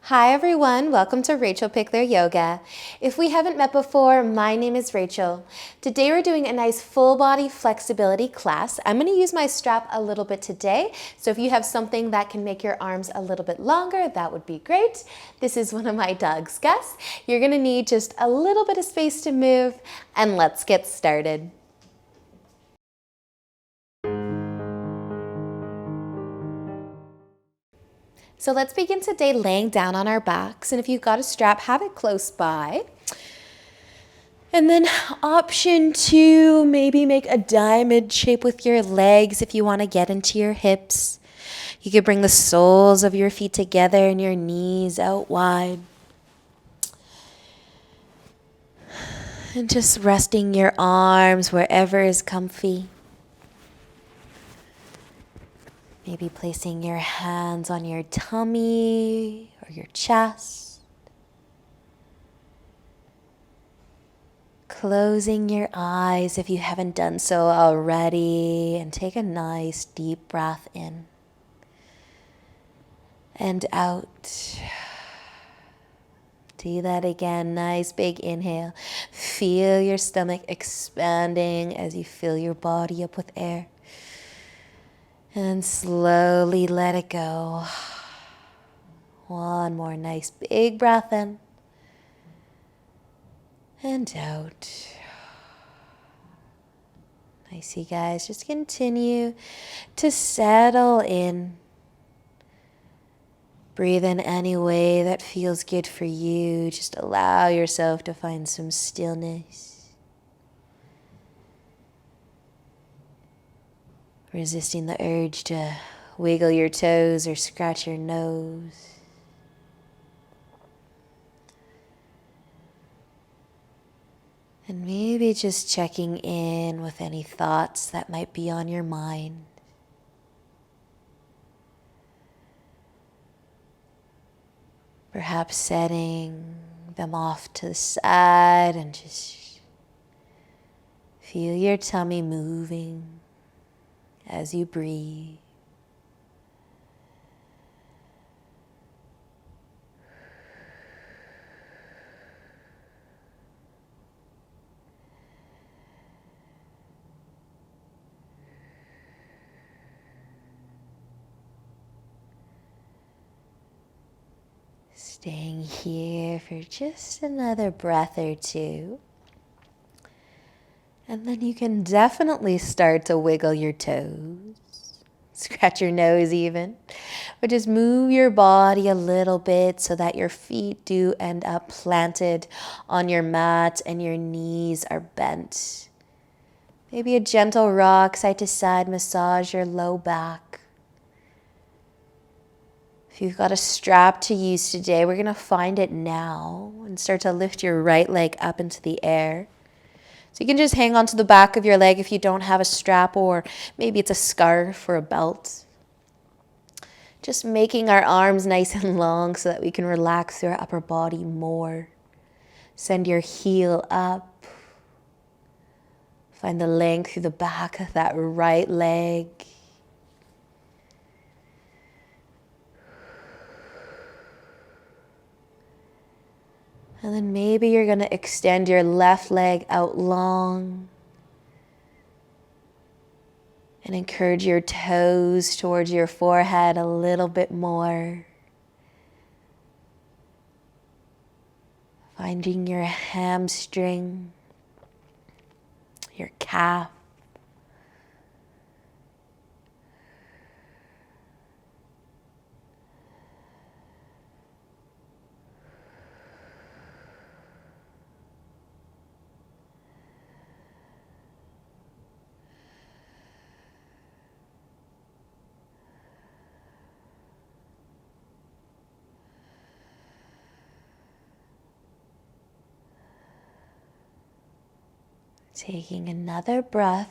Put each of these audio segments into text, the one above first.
Hi everyone, welcome to Rachel Pichler Yoga. If we haven't met before, my name is Rachel. Today we're doing a nice full body flexibility class. I'm going to use my strap a little bit today, so if you have something that can make your arms a little bit longer, that would be great. This is one of my dogs, Gus. You're going to need just a little bit of space to move, and let's get started. So let's begin today laying down on our backs, and if you've got a strap, have it close by. And then option 2, maybe make a diamond shape with your legs if you want to get into your hips. You could bring the soles of your feet together and your knees out wide. And just resting your arms wherever is comfy. Maybe placing your hands on your tummy or your chest. Closing your eyes if you haven't done so already, and take a nice deep breath in and out. Do that again. Nice big inhale. Feel your stomach expanding as you fill your body up with air. And slowly let it go. One more nice big breath in and out. Nice, you guys. Just continue to settle in. Breathe in any way that feels good for you. Just allow yourself to find some stillness. Resisting the urge to wiggle your toes or scratch your nose. And maybe just checking in with any thoughts that might be on your mind. Perhaps setting them off to the side and just feel your tummy moving as you breathe. Staying here for just another breath or two. And then you can definitely start to wiggle your toes, scratch your nose even, or just move your body a little bit so that your feet do end up planted on your mat and your knees are bent. Maybe a gentle rock side to side, massage your low back. If you've got a strap to use today, we're going to find it now and start to lift your right leg up into the air. So you can just hang onto the back of your leg if you don't have a strap, or maybe it's a scarf or a belt. Just making our arms nice and long so that we can relax our upper body more. Send your heel up. Find the length through the back of that right leg. And then maybe you're going to extend your left leg out long and encourage your toes towards your forehead a little bit more. Finding your hamstring, your calf. Taking another breath,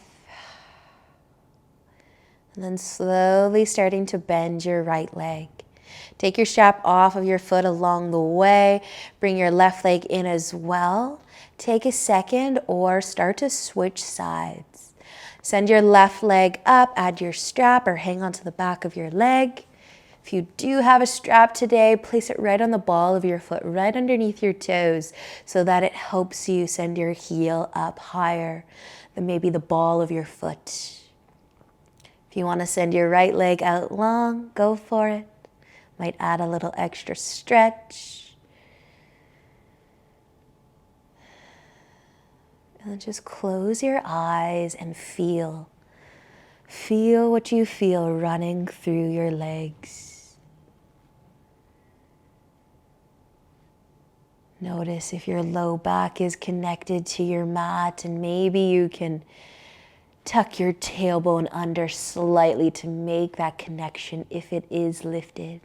and then slowly starting to bend your right leg. Take your strap off of your foot along the way. Bring your left leg in as well. Take a second or start to switch sides. Send your left leg up, add your strap or hang onto the back of your leg. If you do have a strap today, place it right on the ball of your foot, right underneath your toes, so that it helps you send your heel up higher than maybe the ball of your foot. If you want to send your right leg out long, go for it. Might add a little extra stretch. And then just close your eyes and feel. Feel what you feel running through your legs. Notice if your low back is connected to your mat, and maybe you can tuck your tailbone under slightly to make that connection if it is lifted.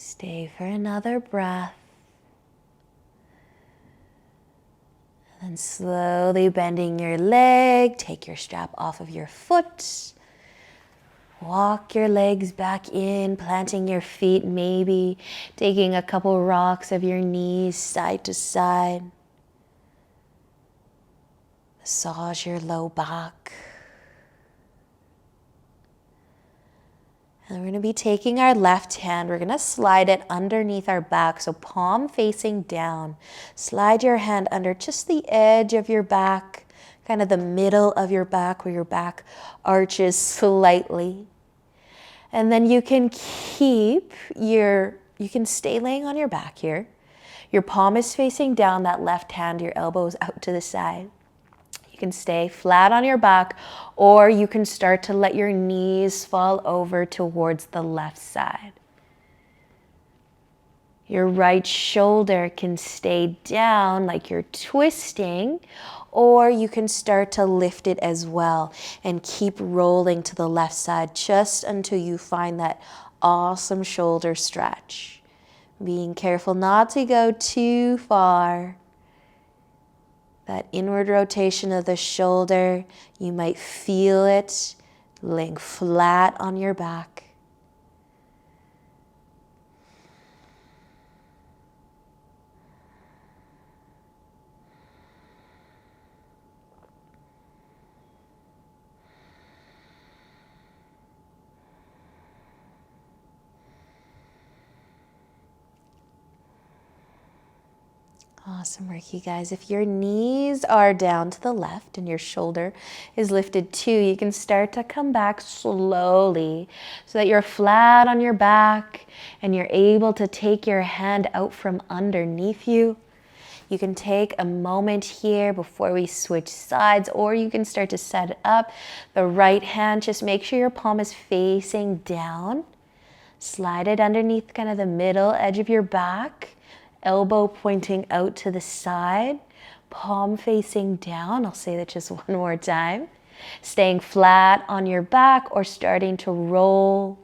Stay for another breath. And then slowly bending your leg, take your strap off of your foot. Walk your legs back in, planting your feet, maybe taking a couple rocks of your knees side to side. Massage your low back. And we're going to be taking our left hand, we're going to slide it underneath our back, so palm facing down. Slide your hand under just the edge of your back, kind of the middle of your back where your back arches slightly. And then you can stay laying on your back here. Your palm is facing down, that left hand, your elbow is out to the side. You can stay flat on your back, or you can start to let your knees fall over towards the left side. Your right shoulder can stay down like you're twisting, or you can start to lift it as well and keep rolling to the left side just until you find that awesome shoulder stretch. Being careful not to go too far. That inward rotation of the shoulder, you might feel it laying flat on your back. Awesome work, you guys. If your knees are down to the left and your shoulder is lifted too, you can start to come back slowly so that you're flat on your back and you're able to take your hand out from underneath you. You can take a moment here before we switch sides, or you can start to set up the right hand. Just make sure your palm is facing down. Slide it underneath kind of the middle edge of your back. Elbow pointing out to the side, palm facing down. I'll say that just one more time. Staying flat on your back or starting to roll.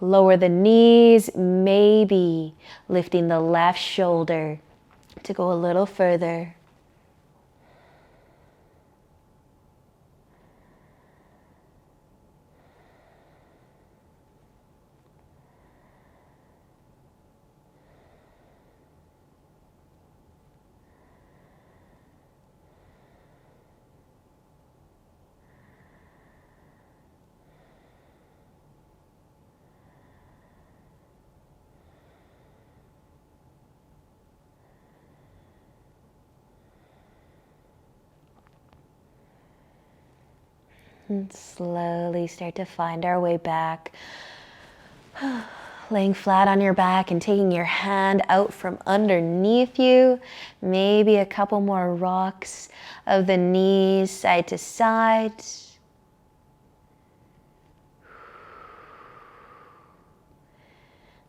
Lower the knees, maybe lifting the left shoulder to go a little further. And slowly start to find our way back. Laying flat on your back and taking your hand out from underneath you. Maybe a couple more rocks of the knees side to side.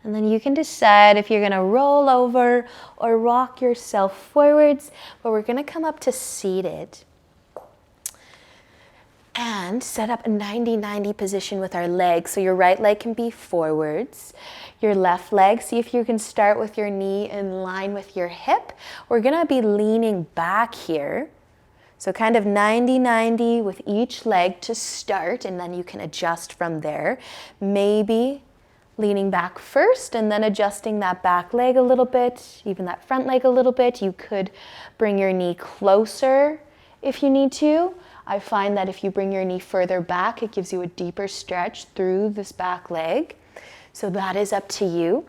And then you can decide if you're going to roll over or rock yourself forwards, but we're going to come up to seated. And set up a 90-90 position with our legs. So your right leg can be forwards. Your left leg, see if you can start with your knee in line with your hip. We're gonna be leaning back here. So kind of 90-90 with each leg to start, and then you can adjust from there. Maybe leaning back first and then adjusting that back leg a little bit, even that front leg a little bit. You could bring your knee closer if you need to. I find that if you bring your knee further back, it gives you a deeper stretch through this back leg. So that is up to you.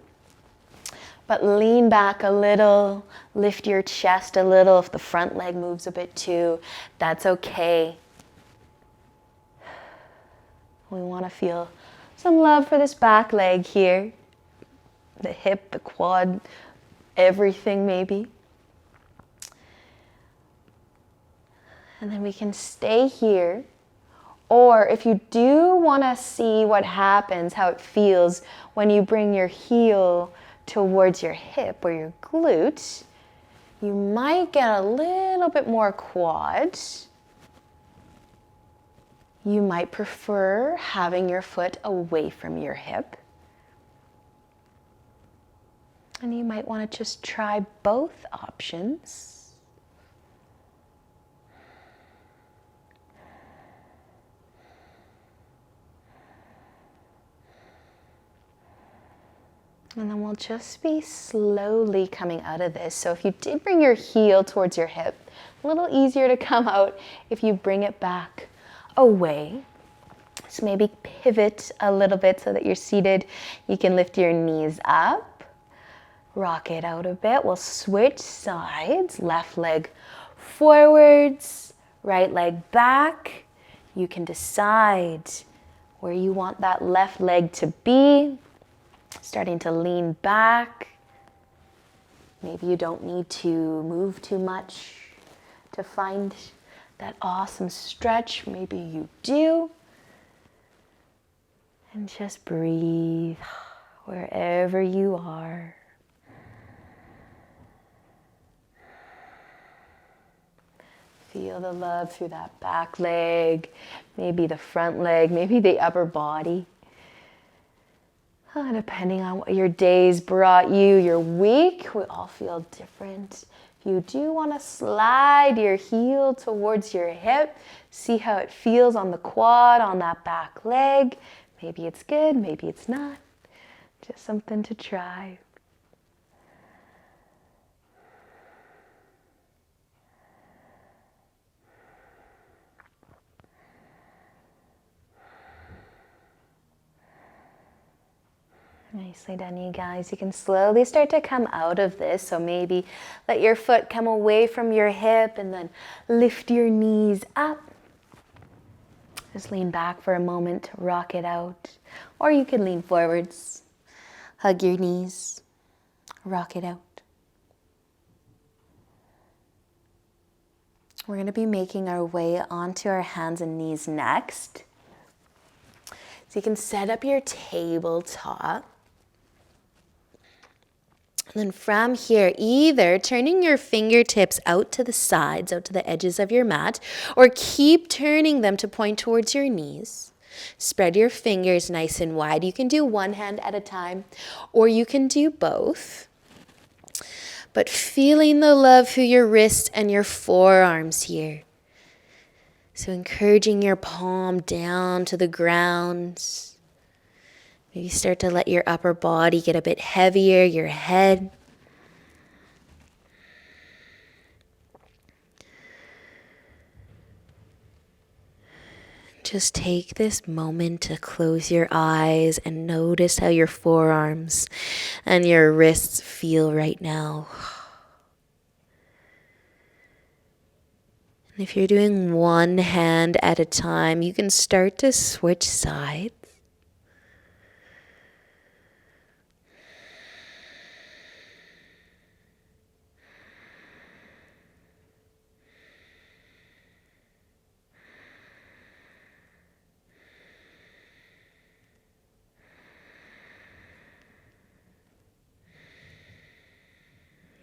But lean back a little, lift your chest a little. If the front leg moves a bit too, that's okay. We want to feel some love for this back leg here. The hip, the quad, everything maybe. And then we can stay here. Or if you do want to see what happens, how it feels when you bring your heel towards your hip or your glute, you might get a little bit more quad. You might prefer having your foot away from your hip. And you might want to just try both options. And then we'll just be slowly coming out of this. So if you did bring your heel towards your hip, a little easier to come out if you bring it back away. So maybe pivot a little bit so that you're seated. You can lift your knees up, rock it out a bit. We'll switch sides, left leg forwards, right leg back. You can decide where you want that left leg to be. Starting to lean back. Maybe you don't need to move too much to find that awesome stretch. Maybe you do. And just breathe wherever you are. Feel the love through that back leg, maybe the front leg, maybe the upper body. Depending on what your days brought you, your week, we all feel different. If you do want to slide your heel towards your hip, see how it feels on the quad, on that back leg. Maybe it's good, maybe it's not. Just something to try. Nicely done, you guys. You can slowly start to come out of this. So maybe let your foot come away from your hip and then lift your knees up. Just lean back for a moment to rock it out. Or you can lean forwards, hug your knees, rock it out. We're going to be making our way onto our hands and knees next. So you can set up your tabletop. And then from here, either turning your fingertips out to the sides, out to the edges of your mat, or keep turning them to point towards your knees. Spread your fingers nice and wide. You can do one hand at a time, or you can do both. But feeling the love through your wrists and your forearms here. So encouraging your palm down to the ground. Maybe start to let your upper body get a bit heavier, your head. Just take this moment to close your eyes and notice how your forearms and your wrists feel right now. And if you're doing one hand at a time, you can start to switch sides.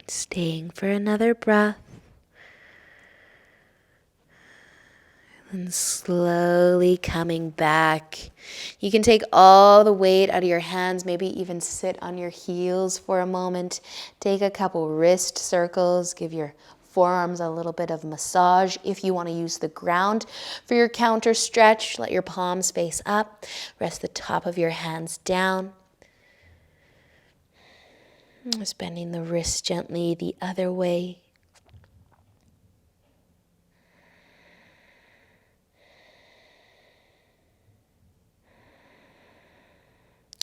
Staying for another breath. And slowly coming back. You can take all the weight out of your hands, maybe even sit on your heels for a moment. Take a couple wrist circles, give your forearms a little bit of massage. If you want to use the ground for your counter stretch, let your palms face up. Rest the top of your hands down. Just bending the wrist gently the other way.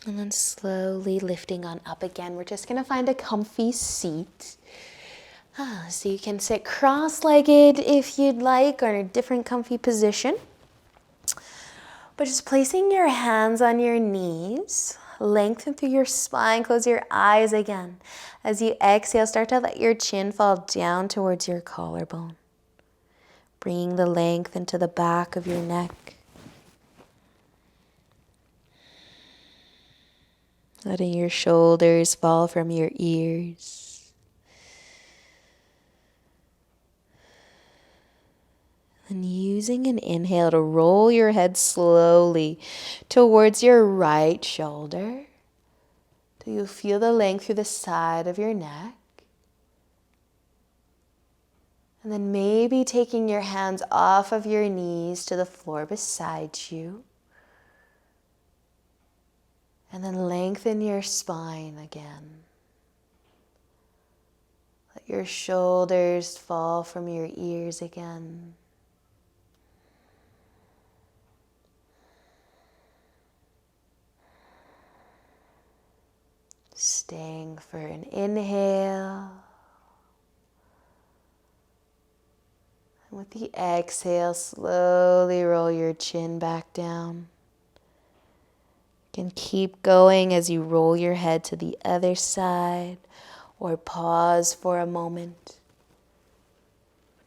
And then slowly lifting on up again. We're just going to find a comfy seat. So you can sit cross-legged if you'd like, or in a different comfy position. But just placing your hands on your knees. Lengthen through your spine. Close your eyes again. As you exhale, start to let your chin fall down towards your collarbone. Bringing the length into the back of your neck. Letting your shoulders fall from your ears. And using an inhale to roll your head slowly towards your right shoulder. Do you feel the length through the side of your neck? And then maybe taking your hands off of your knees to the floor beside you. And then lengthen your spine again. Let your shoulders fall from your ears again. Staying for an inhale. And with the exhale, slowly roll your chin back down. You can keep going as you roll your head to the other side, or pause for a moment.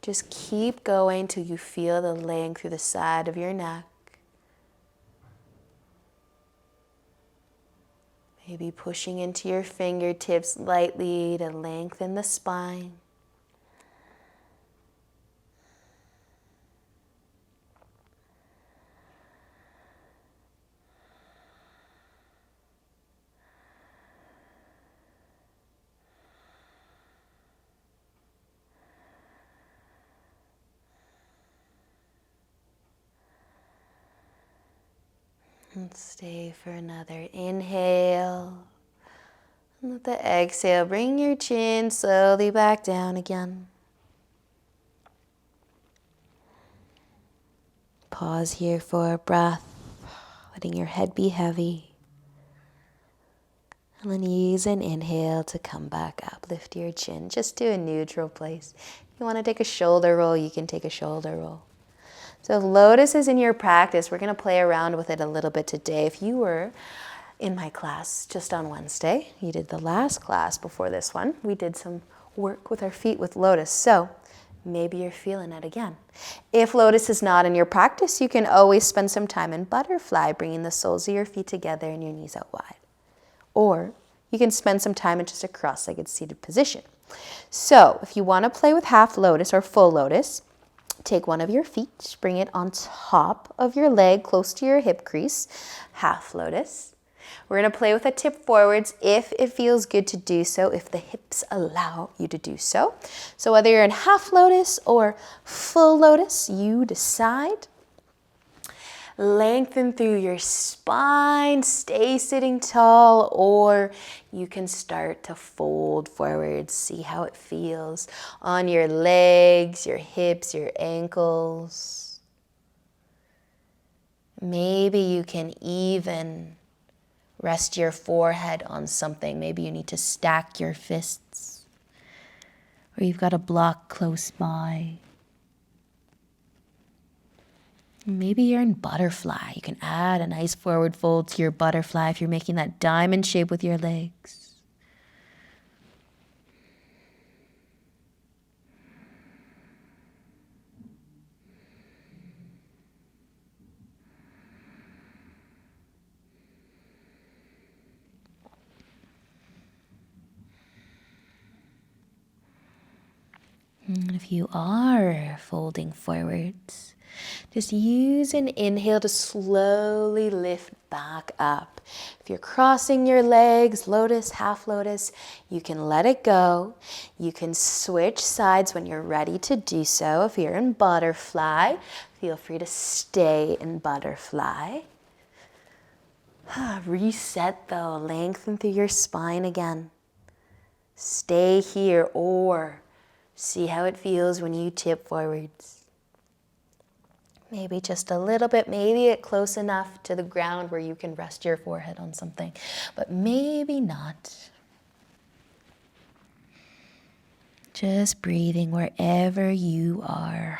Just keep going till you feel the length through the side of your neck. Maybe pushing into your fingertips lightly to lengthen the spine. And stay for another inhale. And with the exhale, bring your chin slowly back down again. Pause here for a breath, letting your head be heavy. And then use an inhale to come back up. Lift your chin just to a neutral place. If you want to take a shoulder roll, you can take a shoulder roll. So if lotus is in your practice, we're going to play around with it a little bit today. If you were in my class just on Wednesday, you did the last class before this one, we did some work with our feet with lotus. So maybe you're feeling it again. If lotus is not in your practice, you can always spend some time in butterfly, bringing the soles of your feet together and your knees out wide. Or you can spend some time in just a cross-legged seated position. So if you want to play with half lotus or full lotus, take one of your feet, bring it on top of your leg, close to your hip crease, half lotus. We're going to play with a tip forwards if it feels good to do so, if the hips allow you to do so. So whether you're in half lotus or full lotus, you decide. Lengthen through your spine, stay sitting tall, or you can start to fold forward. See how it feels on your legs, your hips, your ankles. Maybe you can even rest your forehead on something. Maybe you need to stack your fists, or you've got a block close by. Maybe you're in butterfly. You can add a nice forward fold to your butterfly if you're making that diamond shape with your legs. And if you are folding forwards, Just use an inhale to slowly lift back up. If you're crossing your legs, lotus, half lotus, you can let it go. You can switch sides when you're ready to do so. If you're in butterfly, feel free to stay in butterfly. Reset though, lengthen through your spine again. Stay here or see how it feels when you tip forwards. Maybe just a little bit, maybe get close enough to the ground where you can rest your forehead on something, but maybe not. Just breathing wherever you are.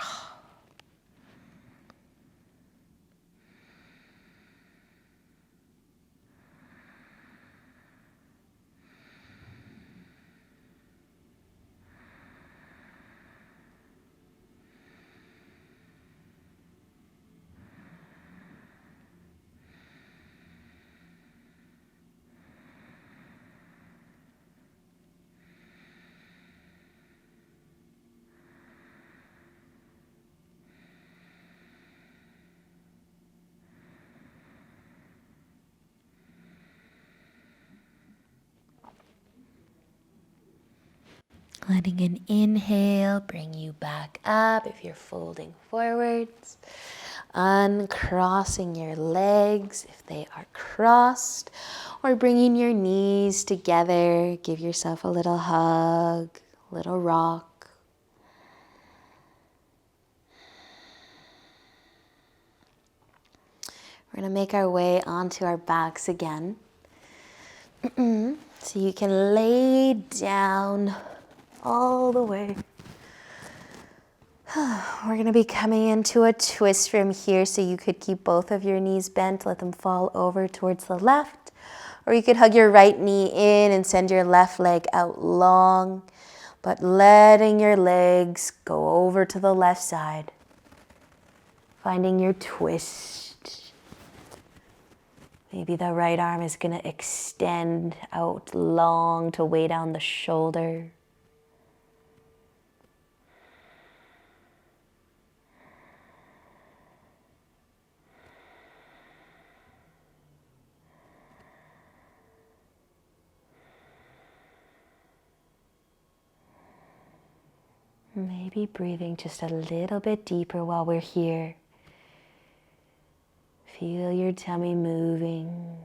Letting an inhale bring you back up if you're folding forwards. Uncrossing your legs if they are crossed, or bringing your knees together. Give yourself a little hug, a little rock. We're going to make our way onto our backs again. So you can lay down all the way. We're going to be coming into a twist from here, so you could keep both of your knees bent, let them fall over towards the left, or you could hug your right knee in and send your left leg out long, but letting your legs go over to the left side, finding your twist. Maybe the right arm is going to extend out long to weigh down the shoulder. Maybe breathing just a little bit deeper while we're here. Feel your tummy moving.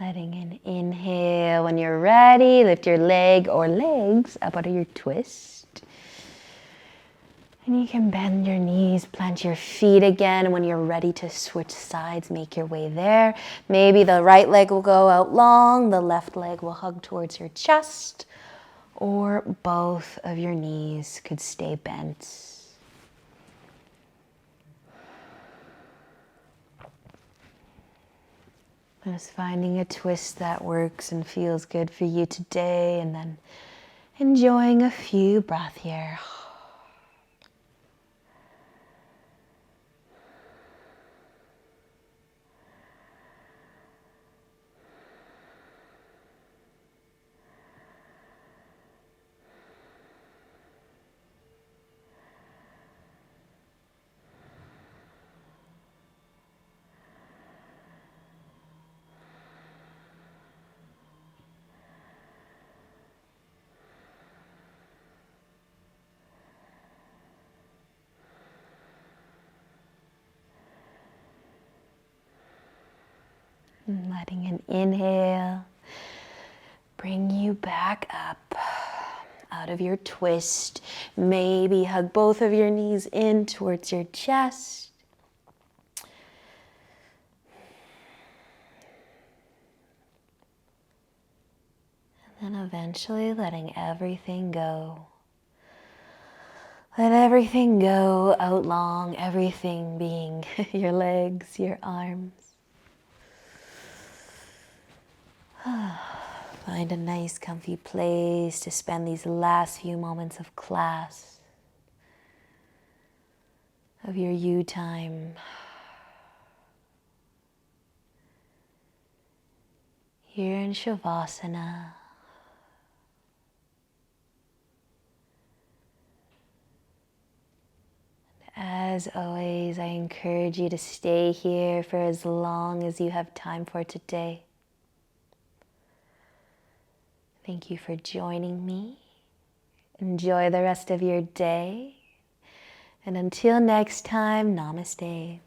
Letting an inhale. When you're ready, lift your leg or legs up out of your twist. And you can bend your knees, plant your feet again. And when you're ready to switch sides, make your way there. Maybe the right leg will go out long, the left leg will hug towards your chest, or both of your knees could stay bent. Just finding a twist that works and feels good for you today, and then enjoying a few breaths here. And letting an inhale bring you back up out of your twist. Maybe hug both of your knees in towards your chest. And then eventually letting everything go. Let everything go out long, everything being your legs, your arms. Find a nice comfy place to spend these last few moments of class, of your you time. here in Shavasana. As always, I encourage you to stay here for as long as you have time for today. Thank you for joining me. Enjoy the rest of your day. And until next time, namaste.